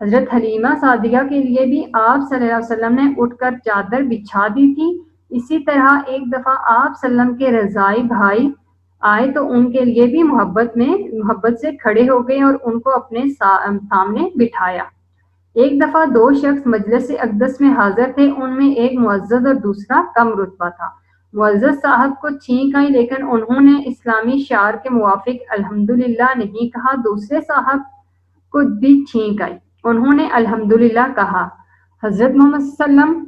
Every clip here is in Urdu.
حضرت حلیمہ سعدیہ کے لیے بھی آپ صلی اللہ علیہ وسلم نے اٹھ کر چادر بچھا دی تھی۔ اسی طرح ایک دفعہ آپ صلی اللہ علیہ وسلم کے رضائی بھائی آئے تو ان کے لیے بھی محبت سے کھڑے ہو گئے اور ان کو اپنے سامنے بٹھایا۔ ایک دفعہ دو شخص مجلس اقدس میں حاضر تھے، ان میں ایک معزز اور دوسرا کم رتبہ تھا۔ معزز صاحب کو چھینک آئی لیکن انہوں نے اسلامی شعار کے موافق الحمدللہ نہیں کہا۔ دوسرے صاحب کو بھی چھینک آئی، انہوں نے الحمدللہ کہا۔ حضرت محمد صلی اللہ علیہ وسلم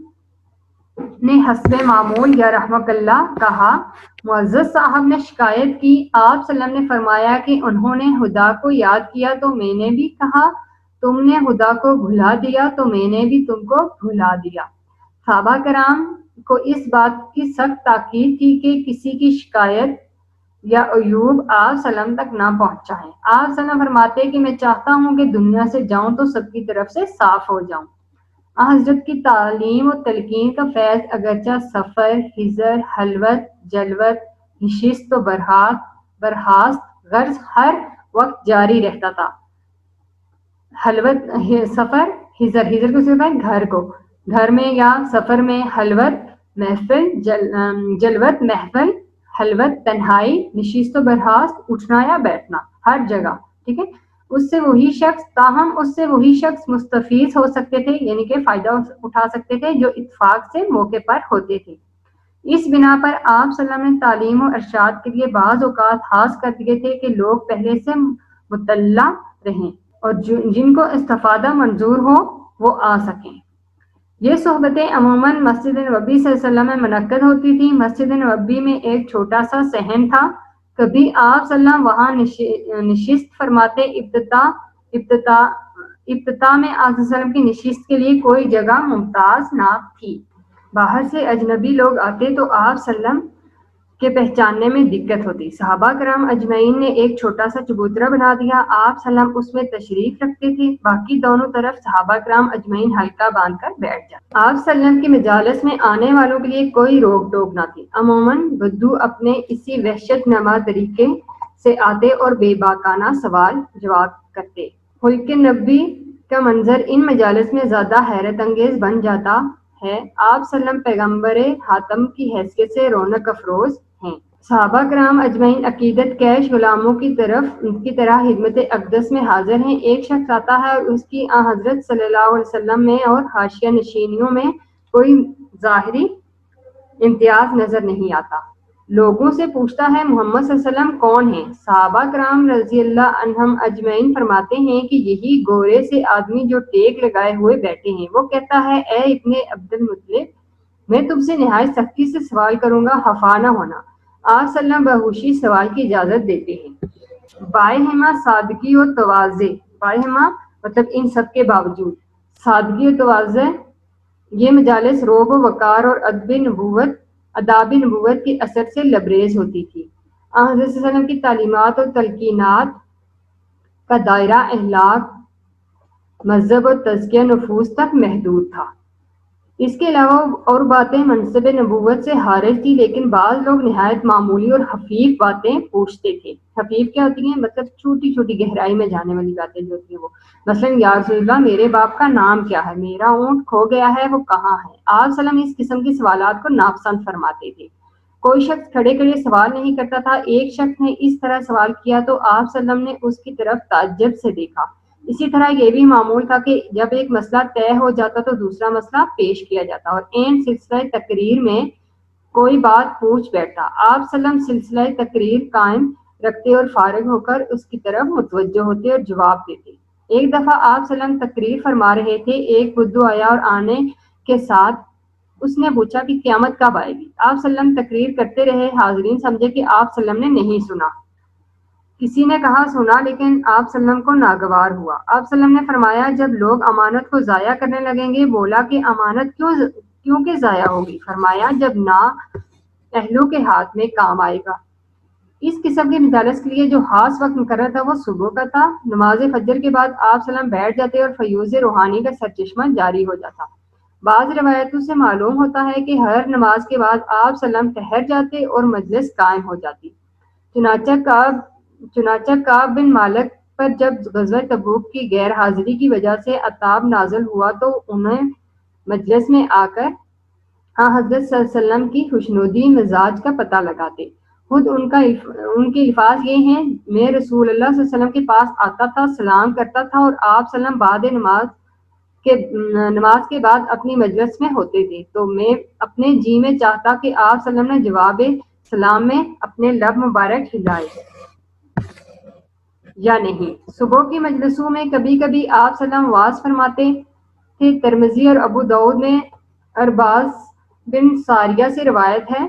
نے حسب معمول یا رحمک اللہ کہا۔ معزز صاحب نے شکایت کی، آپ صلی اللہ علیہ وسلم نے فرمایا کہ انہوں نے خدا کو یاد کیا تو میں نے بھی کہا، تم نے خدا کو بھلا دیا تو میں نے بھی تم کو بھلا دیا۔ صحابہ کرام کو اس بات کی سخت تاکید کی کہ کسی کی شکایت یا عیوب آپ صلی اللہ علیہ وسلم تک نہ پہنچائیں۔ آپ صلی اللہ علیہ وسلم فرماتے کہ میں چاہتا ہوں کہ دنیا سے جاؤں تو سب کی طرف سے صاف ہو جاؤں۔ حضرت کی تعلیم و تلقین کا فیض اگرچہ سفر، حضر، خلوت، جلوت، نشست و برخاست غرض ہر وقت جاری رہتا تھا۔ سفر حضر کو صرف گھر کو، گھر میں یا سفر میں، خلوت محفل، جلوت محفل، خلوت تنہائی، نشست و برخاست اٹھنا یا بیٹھنا، ہر جگہ، ٹھیک ہے۔ اس سے وہی شخص مستفیض ہو سکتے تھے، یعنی کہ فائدہ اٹھا سکتے تھے جو اتفاق سے موقع پر ہوتے تھے۔ اس بنا پر آپ صلی اللہ علیہ وسلم نے تعلیم و ارشاد کے لیے بعض اوقات خاص کر دیے تھے کہ لوگ پہلے سے مطلع رہیں اور جن کو استفادہ منظور ہو وہ آ سکیں۔ یہ صحبتیں عموماً مسجد نبوی صلی اللہ علیہ وسلم میں منعقد ہوتی تھیں۔ مسجد نبوی میں ایک چھوٹا سا صحن تھا، کبھی آپ صلی اللہ علیہ وسلم وہاں نشست فرماتے۔ ابتدا میں آپ صلی اللہ علیہ وسلم کی نشست کے لیے کوئی جگہ ممتاز نہ تھی۔ باہر سے اجنبی لوگ آتے تو آپ صلی اللہ علیہ وسلم کے پہچاننے میں دقت ہوتی۔ صحابہ کرام اجمعین نے ایک چھوٹا سا چبوترا بنا دیا، آپ صلی اللہ علیہ وسلم اس میں تشریف رکھتے تھے، باقی دونوں طرف صحابہ کرام اجمعین حلقہ باندھ کر بیٹھ جاتے۔ آپ صلی اللہ علیہ وسلم کی مجالس میں آنے والوں کے لیے کوئی روک ٹوک نہ تھی۔ عموماً بدو اپنے اسی وحشت نما طریقے سے آتے اور بے باکانہ سوال جواب کرتے۔ خلق نبوی کا منظر ان مجالس میں زیادہ حیرت انگیز بن جاتا ہے۔ آپ صلی اللہ علیہ وسلم پیغمبر خاتم کی حیثیت سے رونق افروز ہیں۔ صحابہ کرام اجمعین عقیدت کش غلاموں کی طرح خدمت اقدس میں حاضر ہیں۔ ایک شخص آتا ہے اور اس کی حضرت صلی اللہ علیہ وسلم میں اور حاشیہ نشینیوں میں کوئی ظاہری امتیاز نظر نہیں آتا۔ لوگوں سے پوچھتا ہے محمد صلی اللہ علیہ وسلم کون ہیں؟ صحابہ کرام رضی اللہ عنہم اجمعین فرماتے ہیں کہ یہی گورے سے آدمی جو ٹیک لگائے ہوئے بیٹھے ہیں۔ وہ کہتا ہے اے ابن عبد المطلب، میں تم سے نہایت سختی سے سوال کروں گا، خفا نہ ہونا۔ آپ صلی اللہ علیہ وسلم بہوشی سوال کی اجازت دیتے ہیں۔ باہما سادگی و تواضع، باہما مطلب ان سب کے باوجود، سادگی و تواضع، یہ مجالس روب و وقار اور آداب نبوت کے اثر سے لبریز ہوتی تھی۔ حضرت صلی اللہ علیہ وسلم کی تعلیمات اور تلقینات کا دائرہ اخلاق، مذہب اور تزکیہ نفوس تک محدود تھا۔ اس کے علاوہ اور باتیں منصب نبوت سے خارج تھی، لیکن بعض لوگ نہایت معمولی اور خفیف باتیں پوچھتے تھے۔ خفیف کیا ہوتی ہیں؟ مطلب چھوٹی چھوٹی گہرائی میں جانے والی باتیں جو ہوتی ہیں وہ، مثلا یا رسول اللہ میرے باپ کا نام کیا ہے، میرا اونٹ کھو گیا ہے وہ کہاں ہے۔ آپ صلی اللہ علیہ وسلم اس قسم کے سوالات کو ناپسند فرماتے تھے۔ کوئی شخص کھڑے کھڑے سوال نہیں کرتا تھا۔ ایک شخص نے اس طرح سوال کیا تو آپ صلی اللہ علیہ وسلم نے اس کی طرف تعجب سے دیکھا۔ اسی طرح یہ بھی معمول تھا کہ جب ایک مسئلہ طے ہو جاتا تو دوسرا مسئلہ پیش کیا جاتا اور عین سلسلہ تقریر میں کوئی بات پوچھ بیٹھتا۔ آپ صلی اللہ علیہ وسلم سلسلہ تقریر قائم رکھتے اور فارغ ہو کر اس کی طرف متوجہ ہوتے اور جواب دیتے۔ ایک دفعہ آپ صلی اللہ علیہ وسلم تقریر فرما رہے تھے، ایک بدو آیا اور آنے کے ساتھ اس نے پوچھا کہ قیامت کب آئے گی۔ آپ صلی اللہ علیہ وسلم تقریر کرتے رہے، حاضرین سمجھے کہ آپ صلی اللہ علیہ وسلم نے نہیں سنا۔ کسی نے کہا سنا، لیکن آپ صلی اللہ علیہ وسلم کو ناگوار ہوا۔ آپ صلی اللہ علیہ وسلم نے فرمایا جب لوگ امانت کو ضائع کرنے لگیں گے۔ بولا کہ امانت کیوں کہ ضائع ہوگی؟ فرمایا جب نا اہلوں کے ہاتھ میں کام آئے گا۔ اس قسم کے مجالس کے لیے جو خاص وقت مقرر تھا وہ صبح کا تھا۔ نماز فجر کے بعد آپ صلی اللہ علیہ وسلم بیٹھ جاتے اور فیوز روحانی کا سرچشمہ جاری ہو جاتا۔ بعض روایتوں سے معلوم ہوتا ہے کہ ہر نماز کے بعد آپ صلی اللہ علیہ وسلم ٹھہر جاتے اور مجلس قائم ہو جاتی۔ چنانچہ کعب بن مالک پر جب غزوہ تبوک کی غیر حاضری کی وجہ سے عذاب نازل ہوا تو انہیں مجلس میں آ کر حضرت صلی اللہ علیہ وسلم کی خوشنودی مزاج کا پتہ لگاتے. خود ان کے الفاظ یہ ہیں: میں رسول اللہ صلی اللہ علیہ وسلم کے پاس آتا تھا، سلام کرتا تھا اور آپ صلی اللہ علیہ وسلم بعد نماز کے بعد اپنی مجلس میں ہوتے تھے تو میں اپنے جی میں چاہتا کہ آپ صلی اللہ علیہ وسلم نے جواب سلام میں اپنے لب مبارک ہلائے یا نہیں. صبح کی مجلسوں میں کبھی کبھی آپ صلی اللہ علیہ وسلم واز فرماتے تھے. ترمذی اور ابو داؤد میں ارباز بن ساریہ سے روایت ہے،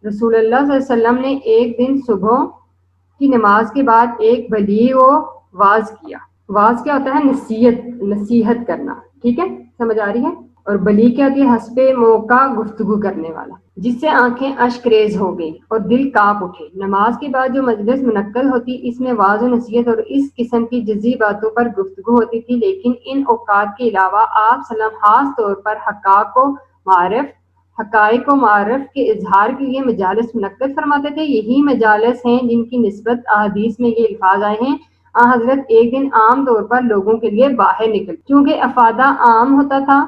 رسول اللہ صلی اللہ علیہ وسلم نے ایک دن صبح کی نماز کے بعد ایک بلیغ و واز کیا. واز کیا ہوتا ہے؟ نصیحت کرنا. ٹھیک ہے، سمجھ آ رہی ہے؟ اور بلیغ کیا ہوتی ہے؟ حسب موقع گفتگو کرنے والا، جس سے آنکھیں اشک ریز ہو گئی اور دل کانپ اٹھے. نماز کے بعد جو مجلس منعقد ہوتی اس میں واز و نصیحت اور اس قسم کی جزئی باتوں پر گفتگو ہوتی تھی، لیکن ان اوقات کے علاوہ آپ صلی اللہ علیہ وسلم خاص طور پر حقائق و معارف کے اظہار کے لیے مجالس منعقد فرماتے تھے. یہی مجالس ہیں جن کی نسبت احادیث میں یہ الفاظ آئے ہیں: حضرت ایک دن عام طور پر لوگوں کے لیے باہر نکل. چونکہ افادہ عام ہوتا تھا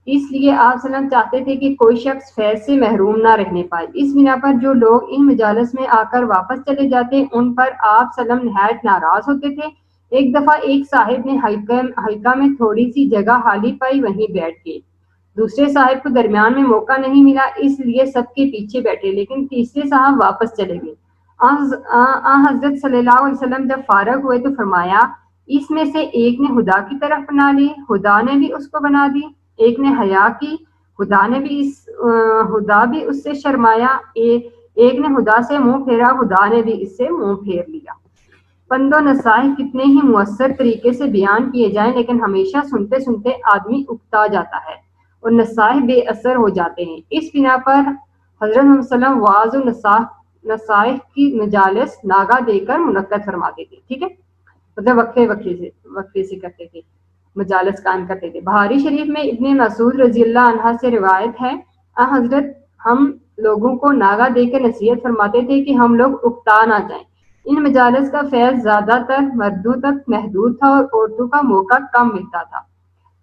اس لیے آپ صلی اللہ علیہ وسلم چاہتے تھے کہ کوئی شخص فیض سے محروم نہ رہنے پائے. اس بنا پر جو لوگ ان مجالس میں آ کر واپس چلے جاتے ان پر آپ صلی اللہ علیہ وسلم نہایت ناراض ہوتے تھے. ایک دفعہ ایک صاحب نے حلقہ میں تھوڑی سی جگہ خالی پائی، وہیں بیٹھ گئے. دوسرے صاحب کو درمیان میں موقع نہیں ملا، اس لیے سب کے پیچھے بیٹھے، لیکن تیسرے صاحب واپس چلے گئے. حضرت صلی اللہ علیہ وسلم جب فارغ ہوئے تو فرمایا: اس میں سے ایک نے خدا کی طرف بنا لی، خدا نے بھی اس کو بنا دی. ایک نے حیا کی، خدا بھی اس سے شرمایا. ایک نے خدا سے منہ پھیرا، خدا نے بھی اس سے منہ پھیر لیا. پند و نصائح کتنے ہی مؤثر طریقے سے بیان کیے جائیں لیکن ہمیشہ سنتے سنتے آدمی اکتا جاتا ہے اور نصائح بے اثر ہو جاتے ہیں. اس بنا پر حضرت محمد صلی اللہ علیہ وسلم واعظ و نصائح کی مجالس ناگا دے کر منعقد فرماتے تھے. ٹھیک ہے، مطلب وقفے سے کرتے تھے، مجالس قائم کرتے تھے. بخاری شریف میں ابن مسعود رضی اللہ عنہ سے روایت ہے، حضرت ہم لوگوں کو ناگا دے کر نصیحت فرماتے تھے کہ ہم لوگ اکتا نہ جائیں. ان مجالس کا فیض زیادہ تر مردوں تک محدود تھا اور عورتوں کا موقع کم ملتا تھا.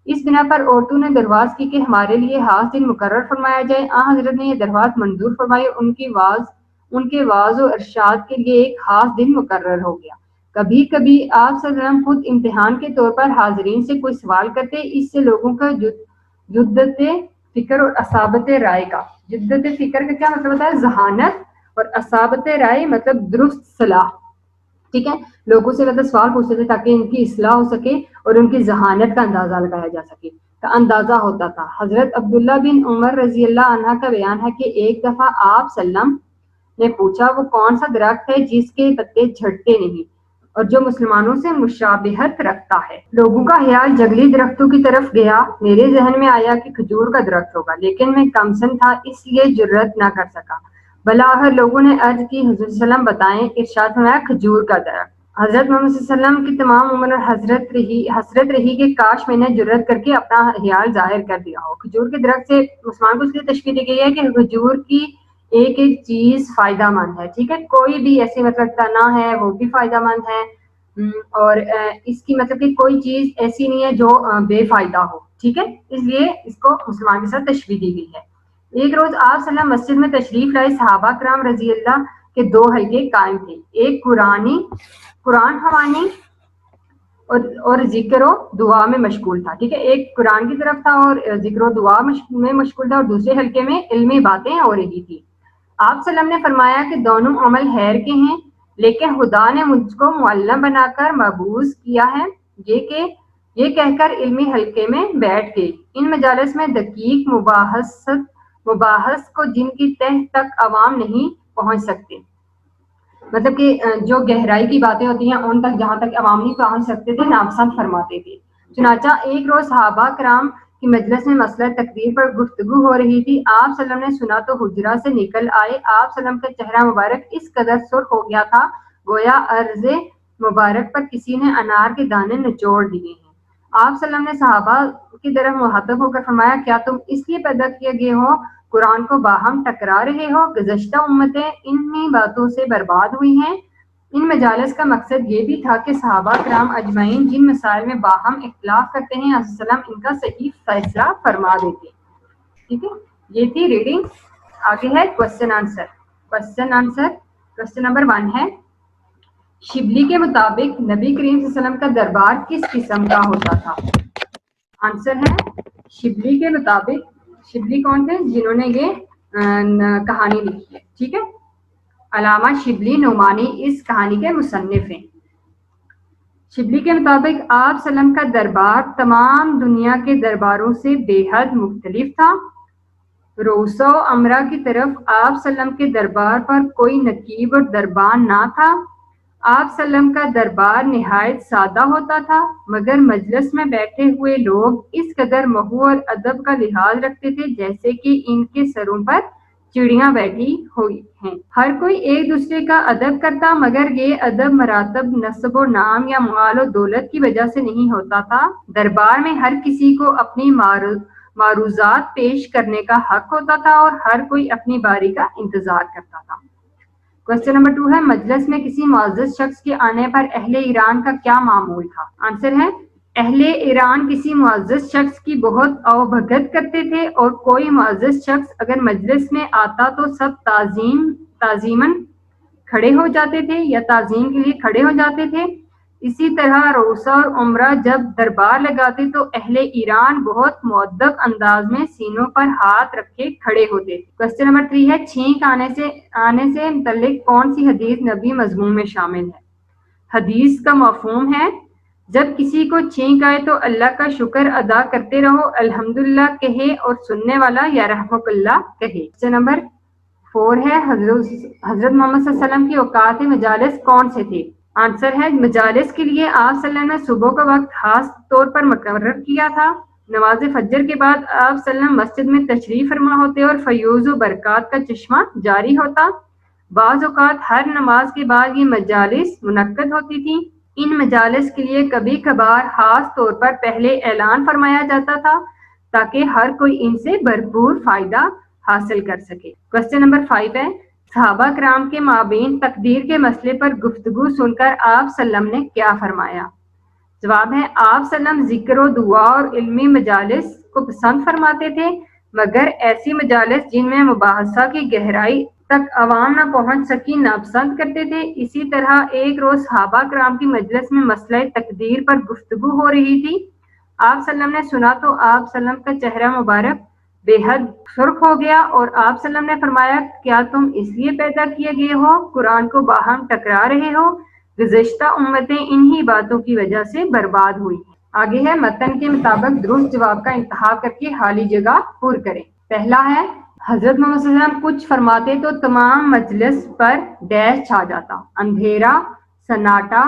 اس بنا پر عورتوں نے درخواست کی کہ ہمارے لیے خاص دن مقرر فرمایا جائے. حضرت نے یہ درخواست منظور فرمائی. ان کے واعظ و ارشاد کے لیے ایک خاص دن مقرر ہو گیا. کبھی کبھی آپ صلی اللہ علیہ وسلم خود امتحان کے طور پر حاضرین سے کوئی سوال کرتے. اس سے لوگوں کا جدت فکر اور اصابت رائے کا، جدت فکر کا کیا مطلب ہوتا ہے؟ ذہانت، اور اصابت رائے مطلب درست صلاح. ٹھیک ہے، لوگوں سے مطلب سوال پوچھتے تھے تاکہ ان کی اصلاح ہو سکے اور ان کی ذہانت کا اندازہ لگایا جا سکے، کا اندازہ ہوتا تھا. حضرت عبداللہ بن عمر رضی اللہ عنہ کا بیان ہے کہ ایک دفعہ آپ صلی اللہ علیہ وسلم نے پوچھا: وہ کون سا درخت ہے جس کے پتے جھڑتے نہیں اور جو مسلمانوں سے مشابہت رکھتا ہے؟ لوگوں کا خیال جنگلی درختوں کی طرف گیا. میرے ذہن میں آیا کہ کھجور کا درخت ہوگا، لیکن میں کمسن تھا اس لیے جرأت نہ کر سکا. بلاخر لوگوں نے عرض کی: حضرت صلی اللہ علیہ وسلم بتائیں. ارشاد فرمایا: کھجور کا درخت. حضرت محمد صلی اللہ علیہ وسلم کی تمام عمر حسرت رہی کہ کاش میں نے جرأت کر کے اپنا خیال ظاہر کر دیا ہو. کھجور کے درخت سے مسلمان کو اس لیے تشبیہ دی گئی ہے کہ کھجور کی ایک ایک چیز فائدہ مند ہے. ٹھیک ہے، کوئی بھی ایسی مطلب تنا ہے وہ بھی فائدہ مند ہے، اور اس کی مطلب کہ کوئی چیز ایسی نہیں ہے جو بے فائدہ ہو. ٹھیک ہے، اس لیے اس کو مسلمان کے ساتھ تشبیہ دی گئی ہے. ایک روز آپ صلی اللہ علیہ وسلم مسجد میں تشریف لائے. صحابہ کرام رضی اللہ کے دو حلقے قائم تھے، ایک قرآن خوانی اور ذکر و دعا میں مشغول تھا. ٹھیک ہے، ایک قرآن کی طرف تھا اور ذکر و دعا میں مشغول تھا، اور دوسرے حلقے میں علمی باتیں ہو رہی تھی. آپ صلی اللہ علیہ وسلم نے فرمایا کہ دونوں عمل خیر کے ہیں، لیکن خدا نے مجھ کو معلم بنا کر مبعوث کیا ہے. یہ کہہ کر علمی حلقے میں بیٹھ گئے. ان مجالس میں دقیق مباحث کو جن کی تہ تک عوام نہیں پہنچ سکتے، مطلب کہ جو گہرائی کی باتیں ہوتی ہیں ان تک جہاں تک عوام نہیں پہنچ سکتے تھے، ناپسند فرماتے تھے. چنانچہ ایک روز صحابہ کرام کی مجلس میں مسئلہ تکبیر پر گفتگو ہو رہی تھی. آپ صلی اللہ علیہ وسلم نے سنا تو حجرہ سے نکل آئے. آپ صلی اللہ علیہ وسلم کا چہرہ مبارک اس قدر سرخ ہو گیا تھا گویا عرض مبارک پر کسی نے انار کے دانے نچوڑ دیے ہیں. آپ صلی اللہ علیہ وسلم نے صحابہ کی طرف مخاطب ہو کر فرمایا: کیا تم اس لیے پیدا کیے گئے ہو قرآن کو باہم ٹکرا رہے ہو؟ گزشتہ امتیں انہی باتوں سے برباد ہوئی ہیں. ان مجالس کا مقصد یہ بھی تھا کہ صحابہ کرام اجمعین جن مسائل میں باہم اختلاف کرتے ہیں حضرت صلی اللہ علیہ وسلم ان کا صحیح فیصلہ فرما دیتے. ٹھیک ہے, یہ تھی ریڈنگ. آگے ہے کوشچن آنسر. کوشچن نمبر 1 ہے, شبلی کے مطابق نبی کریم صلی اللہ علیہ وسلم کا دربار کس قسم کا ہوتا تھا؟ آنسر ہے شبلی کے مطابق. شبلی کون تھے؟ جنہوں نے یہ کہانی لکھی ہے. ٹھیک ہے, علامہ شبلی نعمانی اس کہانی کے مصنف ہیں. شبلی کے مطابق آپ صلی اللہ علیہ وسلم کا دربار تمام دنیا کے درباروں سے بے حد مختلف تھا. روسا و امرا کی طرف آپ صلی اللہ علیہ وسلم کے دربار پر کوئی نقیب اور دربان نہ تھا. آپ صلی اللہ علیہ وسلم کا دربار نہایت سادہ ہوتا تھا, مگر مجلس میں بیٹھے ہوئے لوگ اس قدر محو اور ادب کا لحاظ رکھتے تھے جیسے کہ ان کے سروں پر چڑیاں بیٹھی ہوئی ہیں. ہر کوئی ایک دوسرے کا ادب کرتا, مگر یہ ادب مراتب نسب و نام یا مال و دولت کی وجہ سے نہیں ہوتا تھا. دربار میں ہر کسی کو اپنی معروضات پیش کرنے کا حق ہوتا تھا اور ہر کوئی اپنی باری کا انتظار کرتا تھا. کوشچن نمبر 2 ہے, مجلس میں کسی معزز شخص کے آنے پر اہل ایران کا کیا معمول تھا؟ آنسر ہے اہل ایران کسی معزز شخص کی بہت اوبھگت کرتے تھے, اور کوئی معزز شخص اگر مجلس میں آتا تو سب تعظیماً کھڑے ہو جاتے تھے یا تعظیم کے لیے کھڑے ہو جاتے تھے. اسی طرح روسا اور عمرہ جب دربار لگاتے تو اہل ایران بہت مؤدب انداز میں سینوں پر ہاتھ رکھے کھڑے ہوتے. کوشچن نمبر 3 ہے, چھینک آنے سے متعلق کون سی حدیث نبی مضمون میں شامل ہے؟ حدیث کا مفہوم ہے جب کسی کو چھینک آئے تو اللہ کا شکر ادا کرتے رہو, الحمدللہ کہے اور سننے والا یا رحمک اللہ کہے. کوشچن نمبر 4 ہے, حضرت محمد صلی اللہ علیہ وسلم کی اوقات مجالس کون سے تھے؟ آنسر ہے مجالس کے لیے آپ صلی اللہ علیہ وسلم نے صبح کا وقت خاص طور پر مقرر کیا تھا. نماز فجر کے بعد آپ صلی اللہ علیہ وسلم مسجد میں تشریف فرما ہوتے اور فیوز و برکات کا چشمہ جاری ہوتا. بعض اوقات ہر نماز کے بعد یہ مجالس منعقد ہوتی تھی. ان مجالس کے لیے کبھی کبھار خاص طور پر پہلے اعلان فرمایا جاتا تھا تاکہ ہر کوئی ان سے بھرپور فائدہ حاصل کر سکے. کوشچن نمبر 5 ہے, صحابہ کرام کے مابین تقدیر کے مسئلے پر گفتگو سن کر آپ صلی اللہ علیہ وسلم نے کیا فرمایا؟ جواب ہے آپ صلی اللہ علیہ وسلم ذکر و دعا اور علمی مجالس کو پسند فرماتے تھے, مگر ایسی مجالس جن میں مباحثہ کی گہرائی تک عوام نہ پہنچ سکی ناپسند کرتے تھے. اسی طرح ایک روز صحابہ کرام کی مجلس میں مسئلہ تقدیر پر گفتگو ہو رہی تھی. آپ صلی اللہ علیہ وسلم نے سنا تو آپ صلی اللہ علیہ وسلم کا چہرہ مبارک بے حد سرخ ہو گیا اور آپ صلی اللہ علیہ وسلم نے فرمایا, کیا تم اس لیے پیدا کیے گئے ہو قرآن کو باہم ٹکرا رہے ہو؟ گزشتہ امتیں انہی باتوں کی وجہ سے برباد ہوئی ہیں. آگے ہے, متن کے مطابق درست جواب کا انتخاب کر کے خالی جگہ پر کریں. پہلا ہے, حضرت محمد صلی اللہ علیہ وسلم کچھ فرماتے تو تمام مجلس پر ڈیش چھا جاتا, اندھیرا, سناٹا,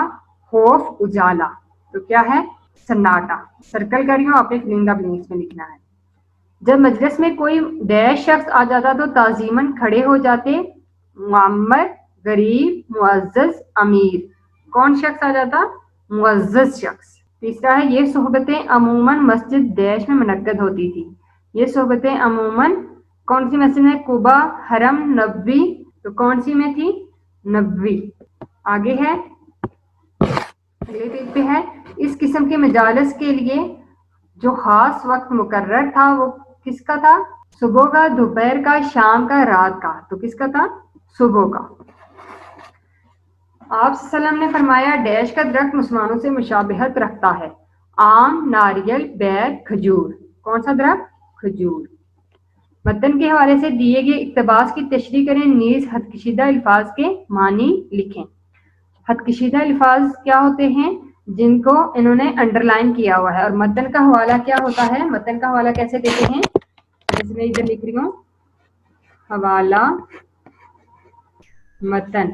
خوف, اجالا. تو کیا ہے؟ سناٹا. سرکل کر رہی ہوں, آپ نے فلنگ بلینکس میں لکھنا ہے. جب مجلس میں کوئی ڈیش شخص آ جاتا تو تعظیماً کھڑے ہو جاتے, معمر, غریب, معزز, امیر. کون شخص آ جاتا؟ معزز شخص. تیسرا ہے, یہ صحبتیں عموماً مسجد ڈیش میں منعقد ہوتی تھی. یہ صحبتیں عموماً کون سی مسجد میں؟ قبا, حرم, نبوی. تو کون سی میں تھی؟ نبوی. آگے ہے, اگلے پیج پہ ہے, اس قسم کے مجالس کے لیے جو خاص وقت مقرر تھا وہ کس کا تھا؟ صبح کا, دوپہر کا, شام کا, رات کا. تو کس کا تھا؟ صبح کا. آپ صلی اللہ علیہ وسلم نے فرمایا, ڈیش کا درخت مسلمانوں سے مشابہت رکھتا ہے, آم, ناریل, بیر, کھجور. کون سا درخت؟ کھجور. متن کے حوالے سے دیے گئے اقتباس کی تشریح کریں, نیز خط کشیدہ الفاظ کے معنی لکھیں. خط کشیدہ الفاظ کیا ہوتے ہیں؟ جن کو انہوں نے انڈر لائن کیا ہوا ہے. اور متن کا حوالہ کیا ہوتا ہے؟ متن کا حوالہ کیسے دیتے ہیں؟ جیسے میں ادھر لکھ رہی ہوں, حوالہ متن.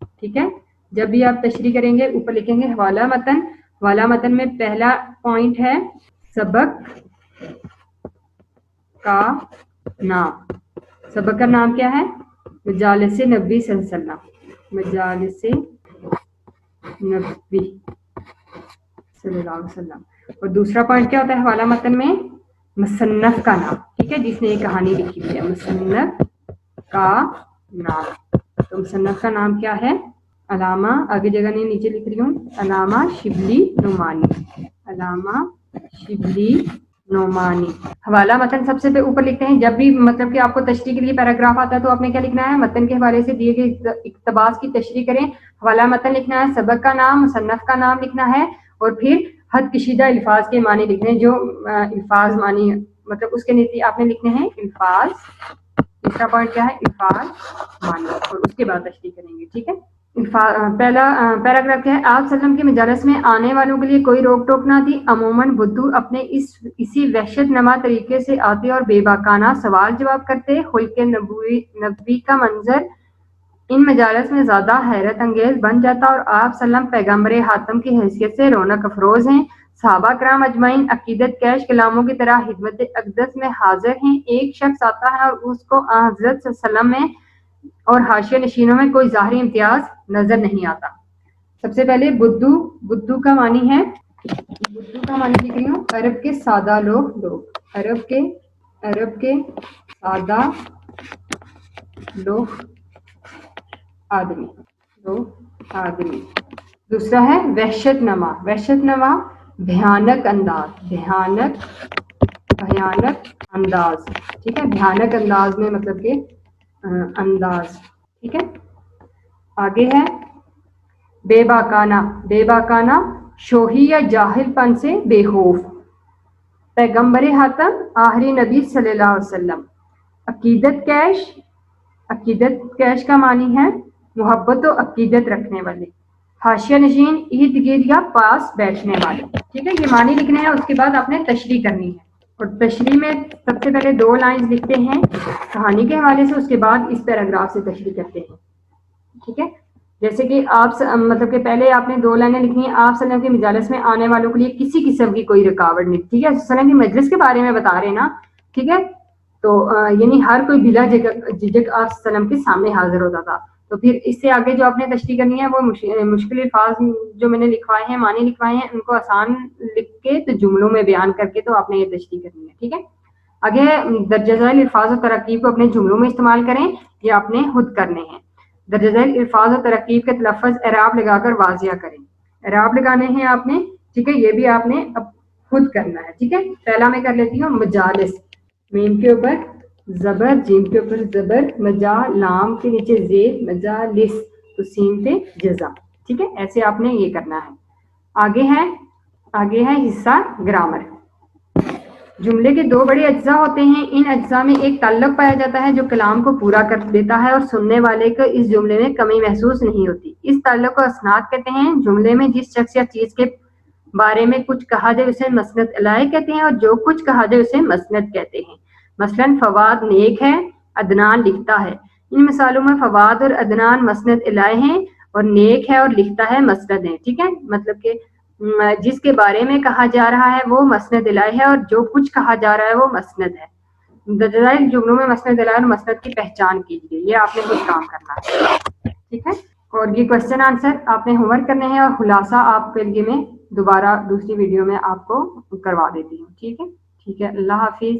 ٹھیک ہے, جب بھی آپ تشریح کریں گے اوپر لکھیں گے حوالہ متن. حوالہ متن میں پہلا پوائنٹ ہے سبق کا نام. سبق کا نام کیا ہے؟ مجالس نبی صلی اللہ علیہ وسلم. مجالس نبی صلی اللہ علیہ وسلم. اور دوسرا پوائنٹ کیا ہوتا ہے حوالہ متن میں؟ مصنف کا نام. ٹھیک ہے, جس نے یہ کہانی لکھی ہوئی ہے, مصنف کا نام. تو مصنف کا نام کیا ہے؟ علامہ آگے جگہ نہیں نیچے لکھ رہی ہوں، علامہ شبلی نعمانی، علامہ شبلی نعمانی۔ حوالہ متن سب سے اوپر لکھتے ہیں، جب بھی مطلب کہ آپ کو تشریح کے لیے پیراگراف آتا ہے تو آپ نے کیا لکھنا ہے، متن کے حوالے سے دیے گئے اقتباس کی تشریح کریں، حوالہ متن لکھنا ہے، سبق کا نام، مصنف کا نام لکھنا ہے، اور پھر حد کشیدہ الفاظ کے معنی لکھنے ہیں، جو الفاظ معنی مطلب اس کے نیچے آپ نے لکھنے ہیں الفاظ، اس کا پوائنٹ کیا ہے، الفاظ معنی، اور اس کے بعد تشریح کریں گے، ٹھیک ہے۔ پہلا پیراگراف کیا ہے، آپ وسلم کے مجالس میں آنے والوں کے لیے کوئی روک ٹوک نہ تھی، عموماً بدو اپنے اسی وحشت نما طریقے سے آتے اور بے باکانہ سوال جواب کرتے، خلق نبوی کا منظر ان مجالس میں زیادہ حیرت انگیز بن جاتا، اور آپ سلم پیغمبر حاتم کی حیثیت سے رونق افروز ہیں، صحابہ کرام اجمعین عقیدت کیش کلاموں کی طرح خدمت اقدس میں حاضر ہیں، ایک شخص آتا ہے اور اس کو حضرت صلی اللہ علیہ وسلم میں اور حاشیہ نشینوں میں کوئی ظاہری امتیاز نظر نہیں آتا۔ سب سے پہلے بدو کا معنی ہے، بدو کا معنی لکھ رہی ہوں، عرب کے سادہ لوگ، عرب کے سادہ لوگ آدمی۔ دوسرا ہے وحشت نما، بھیانک انداز، ٹھیک ہے، بھیانک انداز میں مطلب کہ انداز، ٹھیک ہے۔ آگے ہے بے باکانہ شوہی یا جاہل پن سے بے خوف، پیغمبر حاتم آخری نبی صلی اللہ علیہ وسلم۔ عقیدت کیش کا معنی ہے محبت و عقیدت رکھنے والے، حاشیہ نشین ارد گرد یا پاس بیٹھنے والے، ٹھیک ہے، یہ معنی لکھنے ہیں، اس کے بعد آپ نے تشریح کرنی ہے، اور تشریح میں سب سے پہلے 2 لائنز لکھتے ہیں کہانی کے حوالے سے، اس کے بعد اس پیراگراف سے تشریح کرتے ہیں، ٹھیک ہے۔ جیسے کہ آپ مطلب کہ پہلے آپ نے 2 لائنیں لکھنی ہیں، آپ صلی اللہ کے مجالس میں آنے والوں کے لیے کسی قسم کی کوئی رکاوٹ نہیں، ٹھیک ہے، صلی اللہ کی مجلس کے بارے میں بتا رہے ہیں نا، ٹھیک ہے، تو یعنی ہر کوئی بلا جھجک آپ صلی اللہ کے سامنے حاضر ہوتا تھا، تو پھر اس سے آگے جو آپ نے تشریح کرنی ہے وہ مشکل الفاظ جو میں نے لکھوائے ہیں، معنی لکھوائے ہیں، ان کو آسان لکھ کے تو جملوں میں بیان کر کے تو آپ نے یہ تشریح کرنی ہے، ٹھیک ہے۔ آگے درجہ ذیل الفاظ و ترکیب کو اپنے جملوں میں استعمال کریں، یہ آپ نے خود کرنے ہیں، درجہ ذیل الفاظ و ترکیب کے تلفظ اعراب لگا کر واضح کریں، اعراب لگانے ہیں آپ نے، ٹھیک ہے، یہ بھی آپ نے اب خود کرنا ہے، ٹھیک ہے۔ پہلا میں کر لیتی ہوں مجالس، میم کے اوپر زبر، جیم کے اوپر زبر، مجا لام کے نیچے زیر، مجالس تو سین پہ جزا، ٹھیک ہے، ایسے آپ نے یہ کرنا ہے۔ آگے ہے حصہ گرامر۔ جملے کے 2 بڑے اجزاء ہوتے ہیں، ان اجزاء میں ایک تعلق پایا جاتا ہے جو کلام کو پورا کر دیتا ہے اور سننے والے کو اس جملے میں کمی محسوس نہیں ہوتی، اس تعلق کو اسناد کہتے ہیں، جملے میں جس شخص یا چیز کے بارے میں کچھ کہا جائے اسے مسند الہی کہتے ہیں، اور جو کچھ کہا جائے اسے مسند کہتے ہیں۔ مثلا فواد نیک ہے، عدنان لکھتا ہے، ان مثالوں میں فواد اور عدنان مسند الہی ہیں، اور نیک ہے اور لکھتا ہے مسند ہے، ٹھیک ہے، مطلب کہ جس کے بارے میں کہا جا رہا ہے وہ مسند الہی ہے، اور جو کچھ کہا جا رہا ہے وہ مسند ہے۔ درجہ ذیل جملوں میں مسند الہی اور مسند کی پہچان کیجیے، یہ آپ نے کچھ کام کرنا ہے، ٹھیک ہے، اور یہ کوشچن آنسر آپ نے ہوم ورک کرنے ہیں، اور خلاصہ آپ کے لیے میں دوبارہ دوسری ویڈیو میں آپ کو کروا دیتی ہوں، ٹھیک ہے، اللہ حافظ۔